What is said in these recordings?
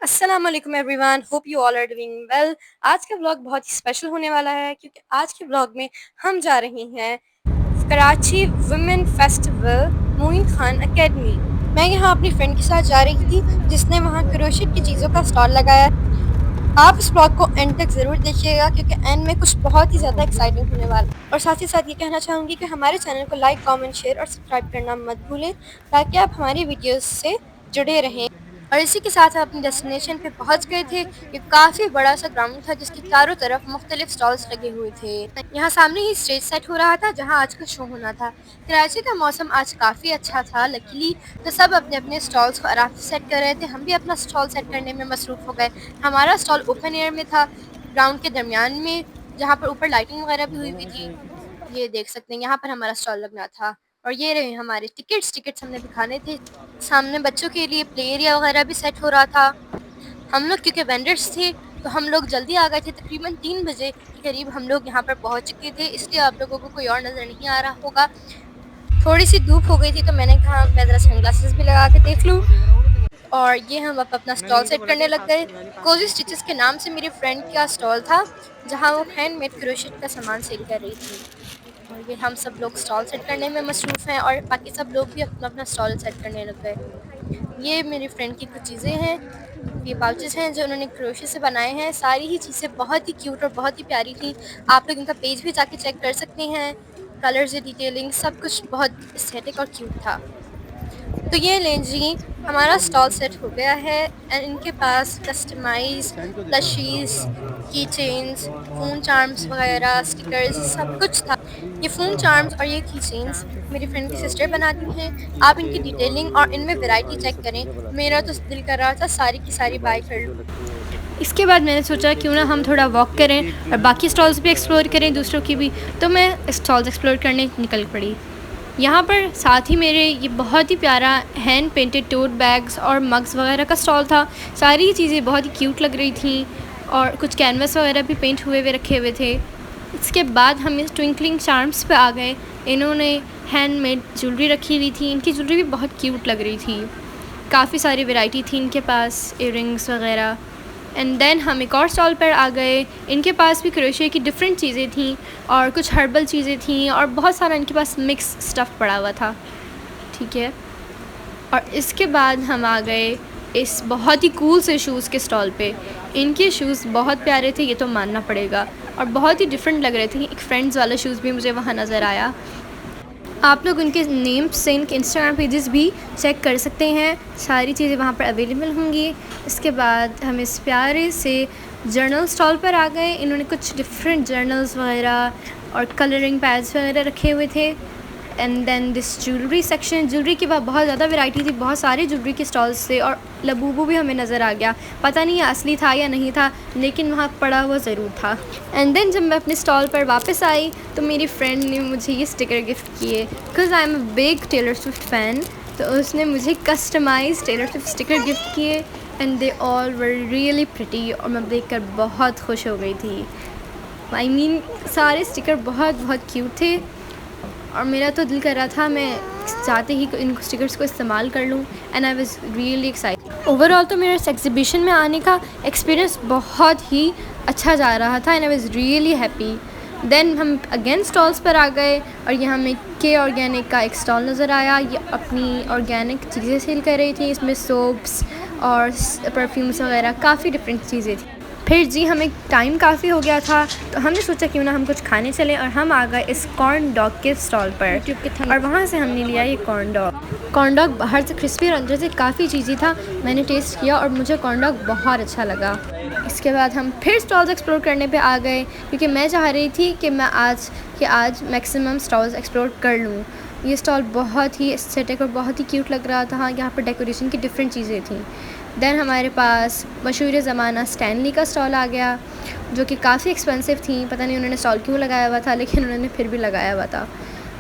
अस्सलाम वालेकुम everyone, hope you all are doing well. आज का व्लॉग बहुत ही स्पेशल होने वाला है क्योंकि आज के व्लॉग में हम जा रहे हैं Karachi women festival Moin Khan academy. मैं यहाँ अपनी फ्रेंड के साथ जा रही थी जिसने वहाँ क्रोशेट की चीज़ों का स्टॉल लगाया। आप इस ब्लॉग को एंड तक ज़रूर देखिएगा क्योंकि एंड में कुछ बहुत ही ज़्यादा एक्साइटिंग होने वाला है। और साथ ही साथ ये कहना चाहूँगी कि हमारे चैनल को लाइक, कमेंट, शेयर और सब्सक्राइब करना मत भूलें ताकि आप हमारी वीडियोस से जुड़े रहें। और इसी के साथ हम अपनी डेस्टिनेशन पे पहुंच गए थे। ये काफ़ी बड़ा सा ग्राउंड था जिसके चारों तरफ मुख्तलिफ स्टॉल्स लगे हुए थे। यहाँ सामने ही स्टेज सेट हो रहा था जहाँ आज का शो होना था। कराची का मौसम आज काफ़ी अच्छा था लकीली, तो सब अपने अपने स्टॉल्स को आराम से सेट कर रहे थे। हम भी अपना स्टॉल सेट करने में मसरूफ़ हो गए। हमारा स्टॉल ओपन एयर में था, ग्राउंड के दरमियान में, जहाँ पर ऊपर लाइटिंग वगैरह भी हुई हुई थी। ये देख सकते हैं, यहाँ पर हमारा स्टॉल लगना था। और ये रहे हमारे टिकट्स हमने दिखाने थे। सामने बच्चों के लिए प्ले एरिया वगैरह भी सेट हो रहा था। हम लोग क्योंकि वेंडर्स थे तो हम लोग जल्दी आ गए थे। तकरीबन 3 बजे के करीब हम लोग यहाँ पर पहुँच चुके थे, इसलिए आप लोगों को कोई और नज़र नहीं आ रहा होगा। थोड़ी सी धूप हो गई थी तो मैंने कहा मैं ज़रा सनग्लासेस भी लगा के देख लूँ। और ये हम अब अपना स्टॉल सेट करने लग गए। कोजी स्टिचेस के नाम से मेरी फ्रेंड का स्टॉल था जहाँ वो हैंडमेड क्रोशेट का सामान सेल कर रही थी। और ये हम सब लोग स्टॉल सेट करने में मसरूफ़ हैं और बाकी सब लोग भी अपना अपना स्टॉल सेट करने लग गए। ये मेरी फ्रेंड की कुछ चीज़ें हैं, ये पाउचेस हैं जो उन्होंने क्रोशे से बनाए हैं। सारी ही चीज़ें बहुत ही क्यूट और बहुत ही प्यारी थी। आप लोग इनका पेज भी जाके चेक कर सकते हैं। कलर्स, डिटेलिंग सब कुछ बहुत एस्थेटिक और क्यूट था। तो ये लें जी, हमारा स्टॉल सेट हो गया है एंड इनके पास कस्टमाइज प्लशीज, की चेन्स, फ़ोन चार्म्स वगैरह, स्टिकर्स सब कुछ था। ये फ़ोन चार्म्स और ये की चेन्स मेरी फ्रेंड की सिस्टर बनाती हैं। आप इनकी डिटेलिंग और इनमें वैरायटी चेक करें। मेरा तो दिल कर रहा था सारी की सारी बाय कर लूँ। इसके बाद मैंने सोचा क्यों ना हम थोड़ा वॉक करें और बाकी स्टॉल्स भी एक्सप्लोर करें, दूसरों की भी। तो मैं स्टॉल्स एक्सप्लोर करने निकल पड़ी। यहाँ पर साथ ही मेरे ये बहुत ही प्यारा हैंड पेंटेड टोट बैग्स और मग्स वगैरह का स्टॉल था। सारी चीज़ें बहुत ही क्यूट लग रही थी और कुछ कैनवस वगैरह भी पेंट हुए रखे हुए थे। इसके बाद हम इस ट्विंकलिंग चार्म्स पे आ गए। इन्होंने हैंडमेड ज्वेलरी रखी हुई थी। इनकी ज्वेलरी भी बहुत क्यूट लग रही थी। काफ़ी सारी वैरायटी थी इनके पास, इयररिंग्स वगैरह। एंड देन हम एक और स्टॉल पर आ गए। इनके पास भी क्रोशे की डिफरेंट चीज़ें थीं और कुछ हर्बल चीज़ें थीं और बहुत सारा इनके पास मिक्स स्टफ़ पड़ा हुआ था। ठीक है, और इसके बाद हम आ गए इस बहुत ही कूल से शूज़ के स्टॉल पे। इनके शूज़ बहुत प्यारे थे, ये तो मानना पड़ेगा, और बहुत ही डिफरेंट लग रहे थे। एक फ्रेंड्स वाला शूज़ भी मुझे वहाँ नज़र आया। आप लोग उनके नेम्स से इनके इंस्टाग्राम पेजेस भी चेक कर सकते हैं। सारी चीज़ें वहाँ पर अवेलेबल होंगी। इसके बाद हम इस प्यारे से जर्नल स्टॉल पर आ गए। इन्होंने कुछ डिफरेंट जर्नल्स वगैरह और कलरिंग पैड्स वगैरह रखे हुए थे। And then this jewellery section, jewellery की बहुत ज़्यादा वैरायटी थी, बहुत सारे ज्वेलरी के स्टॉल्स थे और लबूबू भी हमें नज़र आ गया। पता नहीं ये असली था या नहीं था, लेकिन वहाँ पड़ा हुआ ज़रूर था। एंड देन जब मैं अपने स्टॉल पर वापस आई तो मेरी फ्रेंड ने मुझे ये स्टिकर गिफ्ट किए। Because I am a big Taylor Swift fan, तो उसने मुझे customize Taylor Swift sticker gift किए and they all were really pretty. और मैं देखकर बहुत खुश हो गई थी। आई मीन सारे स्टिकर बहुत बहुत क्यूट थे और मेरा तो दिल कर रहा था मैं चाहते ही इन स्टिकर्स को इस्तेमाल कर लूँ। And I was really excited. Overall तो मेरा इस एग्जीबिशन में आने का एक्सपीरियंस बहुत ही अच्छा जा रहा था and I was really happy. Then हम अगेन स्टॉल्स पर आ गए और यहाँ हमें के ऑर्गेनिक का एक स्टॉल नज़र आया। ये अपनी ऑर्गेनिक चीज़ें सेल कर रही थी। इसमें सोप्स और परफ्यूम्स वगैरह काफ़ी डिफरेंट चीज़ें थी। फिर जी हमें टाइम काफ़ी हो गया था तो हमने सोचा क्यों ना हम कुछ खाने चले और हम आ गए इस कॉर्न डॉग के स्टॉल पर और वहाँ से हमने लिया ये कॉर्न डॉग। कॉर्न डॉग बाहर से क्रिस्पी और अंदर से काफ़ी चीज़ी था। मैंने टेस्ट किया और मुझे कॉर्न डॉग बहुत अच्छा लगा। इसके बाद हम फिर स्टॉल्स एक्सप्लोर करने पे आ गए क्योंकि मैं चाह रही थी कि मैं आज मैक्सिमम स्टॉल्स एक्सप्लोर कर लूँ। ये स्टॉल बहुत ही एस्थेटिक और बहुत ही क्यूट लग रहा था। यहाँ पर डेकोरेशन की डिफरेंट चीज़ें थी। देन हमारे पास मशहूर ज़माना स्टैनली का स्टॉल आ गया जो कि काफ़ी एक्सपेंसिव थी। पता नहीं उन्होंने स्टॉल क्यों लगाया हुआ था, लेकिन उन्होंने फिर भी लगाया हुआ था।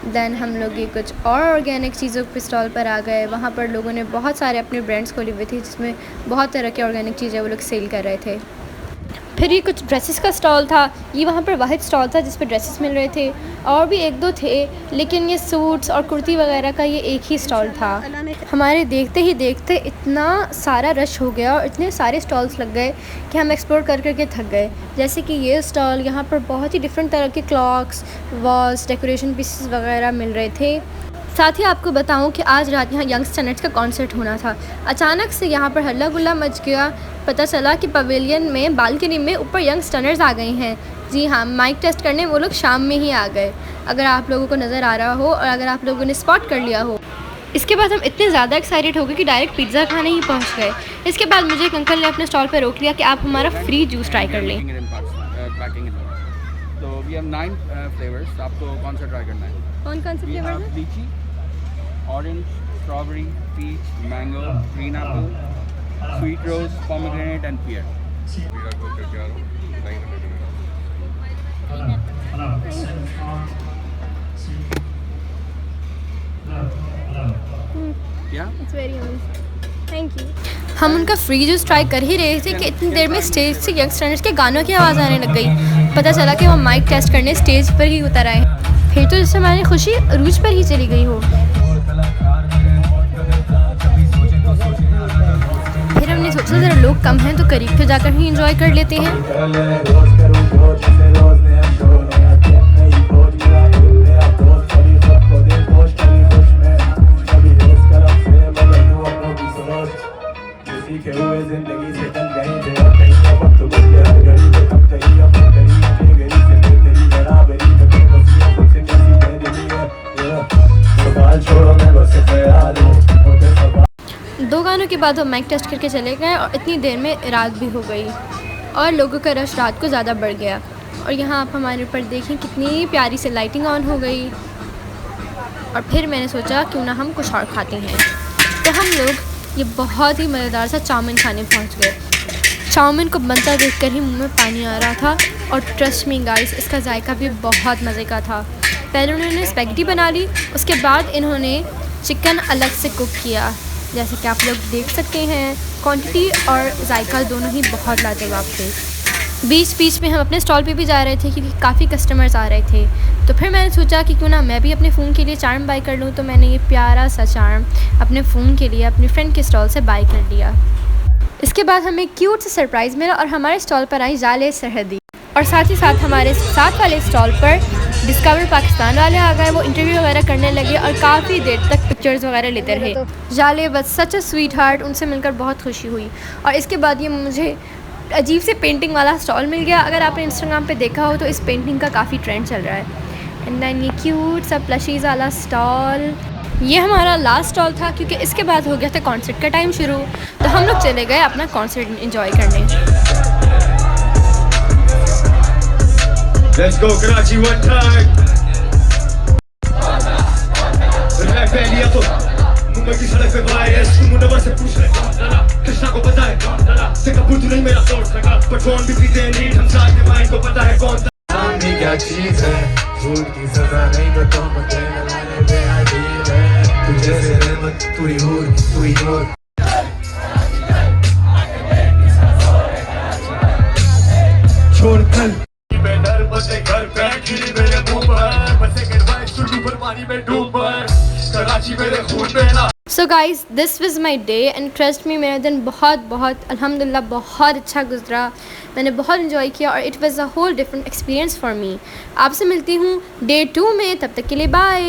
देन हम लोग ये कुछ और ऑर्गेनिक चीज़ों पे स्टॉल पर आ गए। वहाँ पर लोगों ने बहुत सारे अपने ब्रांड्स खोले हुए थे जिसमें बहुत तरह के ऑर्गेनिक चीज़ें वो लोग सेल कर रहे थे। फिर ये कुछ ड्रेसेस का स्टॉल था। ये वहाँ पर वाहिद स्टॉल था जिस पे ड्रेसेस मिल रहे थे, और भी एक दो थे, लेकिन ये सूट्स और कुर्ती वगैरह का ये एक ही स्टॉल था। हमारे देखते ही देखते इतना सारा रश हो गया और इतने सारे स्टॉल्स लग गए कि हम एक्सप्लोर कर करके थक गए। जैसे कि ये स्टॉल, यहाँ पर बहुत ही डिफरेंट तरह के क्लॉक्स, वॉल्स, डेकोरेशन पीसेस वगैरह मिल रहे थे। साथ ही आपको बताऊं कि आज रात यहाँ यंग स्टैंडर्ड्स का कॉन्सर्ट होना था। अचानक से यहाँ पर हल्ला गुल्ला मच गया। पता चला कि पवेलियन में बालकनी में ऊपर यंग स्टैंडर्ड्स आ गए हैं। जी हाँ, माइक टेस्ट करने वो लोग शाम में ही आ गए, अगर आप लोगों को नज़र आ रहा हो और अगर आप लोगों ने स्पॉट कर लिया हो। इसके बाद हम इतने ज़्यादा एक्साइटेड हो गए कि डायरेक्ट पिज़्ज़ा खाने ही पहुँच गए। इसके बाद मुझे एक अंकल ने अपने स्टॉल पर रोक लिया कि आप हमारा फ्री जूस ट्राई कर लें। तो वी हैव 9 फ्लेवर्स, आपको कौन सा ट्राई करना है? कौन कौन से फ्लेवर हैं? Lychee, orange, strawberry, peach, mango, green apple, sweet rose, pomegranate and pear. It's very amazing. Thank you. हम उनका फ्री जूस ट्राई कर ही रहे थे कि इतनी देर में स्टेज से यंग स्टैंडर्ड्स के गानों की आवाज़ आने लग गई। पता चला कि वो माइक टेस्ट करने स्टेज पर ही उतर आए। फिर तो जिससे हमारी खुशी अरूज पर ही चली गई हो। फिर हमने सोचा ज़रा लोग कम हैं तो करीब पे जाकर ही एंजॉय कर लेते हैं। दो गानों के बाद हम माइक टेस्ट करके चले गए और इतनी देर में रात भी हो गई और लोगों का रश रात को ज़्यादा बढ़ गया। और यहाँ आप हमारे ऊपर देखें कितनी प्यारी से लाइटिंग ऑन हो गई। और फिर मैंने सोचा क्यों ना हम कुछ और खाते हैं, तो हम लोग ये बहुत ही मज़ेदार सा चाउमीन खाने पहुँच गए। चाउमीन को बनता देखकर ही मुंह में पानी आ रहा था और ट्रस्ट मी गाइस, इसका जायका भी बहुत मज़े का था। पहले उन्होंने स्पैगेटी बना ली, उसके बाद इन्होंने चिकन अलग से कुक किया, जैसे कि आप लोग देख सकते हैं। क्वांटिटी और जायका दोनों ही बहुत लाजवाब थे। बीच बीच में हम अपने स्टॉल पे भी जा रहे थे क्योंकि काफ़ी कस्टमर्स आ रहे थे। तो फिर मैंने सोचा कि क्यों ना मैं भी अपने फ़ोन के लिए चार्म बाय कर लूँ। तो मैंने ये प्यारा सा चार्म अपने फ़ोन के लिए अपनी फ्रेंड के स्टॉल से बाय कर लिया। इसके बाद हमें क्यूट सा सरप्राइज़ मिला और हमारे स्टॉल पर आई जाले सरहदी, और साथ ही साथ हमारे साथ वाले स्टॉल पर डिस्कवर पाकिस्तान वाले आ गए। वो इंटरव्यू वगैरह करने लगे और काफ़ी देर तक पिक्चर्स वगैरह लेते रहे। जाले बस सच अ स्वीट हार्ट, उनसे मिलकर बहुत खुशी हुई। और इसके बाद ये मुझे अजीब से पेंटिंग वाला स्टॉल मिल गया। अगर आपने इंस्टाग्राम पे देखा हो तो इस पेंटिंग का काफ़ी ट्रेंड चल रहा है। एंड देन ये क्यूट सा प्लशीज़ वाला स्टॉल, ये हमारा लास्ट स्टॉल था क्योंकि इसके बाद हो गया था कॉन्सर्ट का टाइम शुरू। तो हम लोग चले गए अपना कॉन्सर्ट इंजॉय करने। Let's go Karachi one time. Rap पहलिया तो मुंबई की सड़क पे वायरस, मुनव्वर से पूछ रहे कृष्णा को पता है सिंगापुर तो नहीं मेरा सोर्स लगा, पटवान भी पीते हैं नीट, हम साथ में माइंड को पता है कौन सामने क्या चीज है, झूठ की सजा नहीं तो तुम कहने वाले बेअदीब है, तुझे से रहमत तू ही हूर तू ही नूर। छोड़ कल घर बैठी मेरे मुंह पर बसे गिरवाए चुल्लू पर पानी में डूब पर कराची मेरे खून में ना। So guys, this was my day and trust me, मेरा दिन बहुत अल्हम्दुलिल्लाह बहुत अच्छा गुजरा। मैंने बहुत इन्जॉय किया और it was a whole different experience for me. आपसे मिलती हूँ डे 2 में, तब तक के लिए बाय।